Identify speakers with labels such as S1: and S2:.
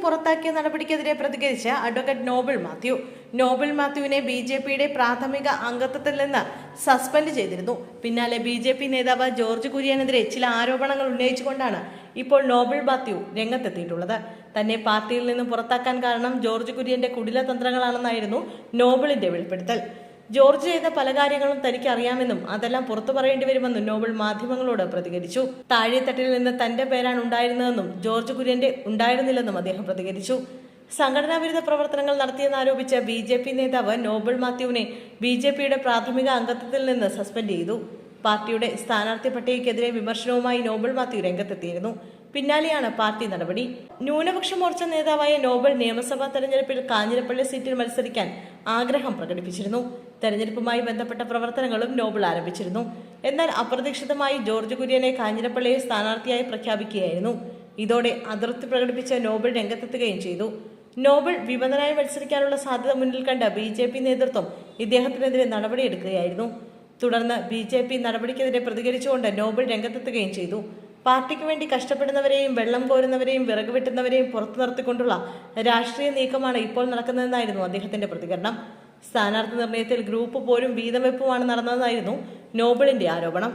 S1: പുറത്താക്കിയ നടപടിക്കെതിരെ പ്രതികരിച്ച അഡ്വക്കേറ്റ് നോബിൾ മാത്യു. നോബിൾ മാത്യുവിനെ BJPയുടെ പ്രാഥമിക അംഗത്വത്തിൽ നിന്ന് സസ്പെൻഡ് ചെയ്തിരുന്നു. പിന്നാലെ BJP നേതാവ് ജോർജ് കുര്യനെതിരെ ചില ആരോപണങ്ങൾ ഉന്നയിച്ചുകൊണ്ടാണ് ഇപ്പോൾ നോബിൾ മാത്യു രംഗത്തെത്തിയിട്ടുള്ളത്. തന്നെ പാർട്ടിയിൽ നിന്ന് പുറത്താക്കാൻ കാരണം ജോർജ് കുര്യന്റെ കുടിലതന്ത്രങ്ങളാണെന്നായിരുന്നു നോബിളിന്റെ വെളിപ്പെടുത്തൽ. ജോർജ് ചെയ്ത പല കാര്യങ്ങളും തനിക്ക് അറിയാമെന്നും അതെല്ലാം പുറത്തു പറയേണ്ടി വരുമെന്നും നോബിൾ മാധ്യമങ്ങളോട് പ്രതികരിച്ചു. താഴെത്തട്ടിൽ നിന്ന് തന്റെ പേരാണ് ഉണ്ടായിരുന്നതെന്നും ജോർജ് കുര്യന്റെ ഉണ്ടായിരുന്നില്ലെന്നും അദ്ദേഹം പ്രതികരിച്ചു. സംഘടനാ വിരുദ്ധ പ്രവർത്തനങ്ങൾ നടത്തിയെന്നാരോപിച്ച BJP നേതാവ് നോബിൾ മാത്യുവിനെ BJPയുടെ പ്രാഥമിക അംഗത്വത്തിൽ നിന്ന് സസ്പെൻഡ് ചെയ്തു. പാർട്ടിയുടെ സ്ഥാനാർത്ഥി പട്ടികയ്ക്കെതിരെ വിമർശനവുമായി നോബിൾ മാത്യു രംഗത്തെത്തിയിരുന്നു. പിന്നാലെയാണ് പാർട്ടി നടപടി. ന്യൂനപക്ഷ മോർച്ച നേതാവായ നോബിൾ നിയമസഭാ തെരഞ്ഞെടുപ്പിൽ കാഞ്ഞിരപ്പള്ളി സീറ്റിൽ മത്സരിക്കാൻ ആഗ്രഹം പ്രകടിപ്പിച്ചിരുന്നു. തെരഞ്ഞെടുപ്പുമായി ബന്ധപ്പെട്ട പ്രവർത്തനങ്ങളും നോബിൾ ആരംഭിച്ചിരുന്നു. എന്നാൽ അപ്രതീക്ഷിതമായി ജോർജ് കുര്യനെ കാഞ്ഞിരപ്പള്ളിയെ സ്ഥാനാർത്ഥിയായി പ്രഖ്യാപിക്കുകയായിരുന്നു. ഇതോടെ അതൃപ്തി പ്രകടിപ്പിച്ച നോബിൾ രംഗത്തെത്തുകയും ചെയ്തു. നോബിൾ വിമതനായി മത്സരിക്കാനുള്ള സാധ്യത മുന്നിൽ കണ്ട BJP നേതൃത്വം ഇദ്ദേഹത്തിനെതിരെ നടപടിയെടുക്കുകയായിരുന്നു. തുടർന്ന് BJP നടപടിക്കെതിരെ പ്രതികരിച്ചുകൊണ്ട് നോബിൾ രംഗത്തെത്തുകയും ചെയ്തു. പാർട്ടിക്ക് വേണ്ടി കഷ്ടപ്പെടുന്നവരെയും വെള്ളം കോരുന്നവരെയും വിറക് വെട്ടുന്നവരെയും പുറത്തു നിർത്തിക്കൊണ്ടുള്ള രാഷ്ട്രീയ നീക്കമാണ് ഇപ്പോൾ നടക്കുന്നതെന്നായിരുന്നു അദ്ദേഹത്തിന്റെ പ്രതികരണം. സ്ഥാനാർത്ഥി നിർണയത്തിൽ ഗ്രൂപ്പ് പോരും വീതം വെപ്പുമാണ് നടന്നതെന്നായിരുന്നു നോബിളിന്റെ ആരോപണം.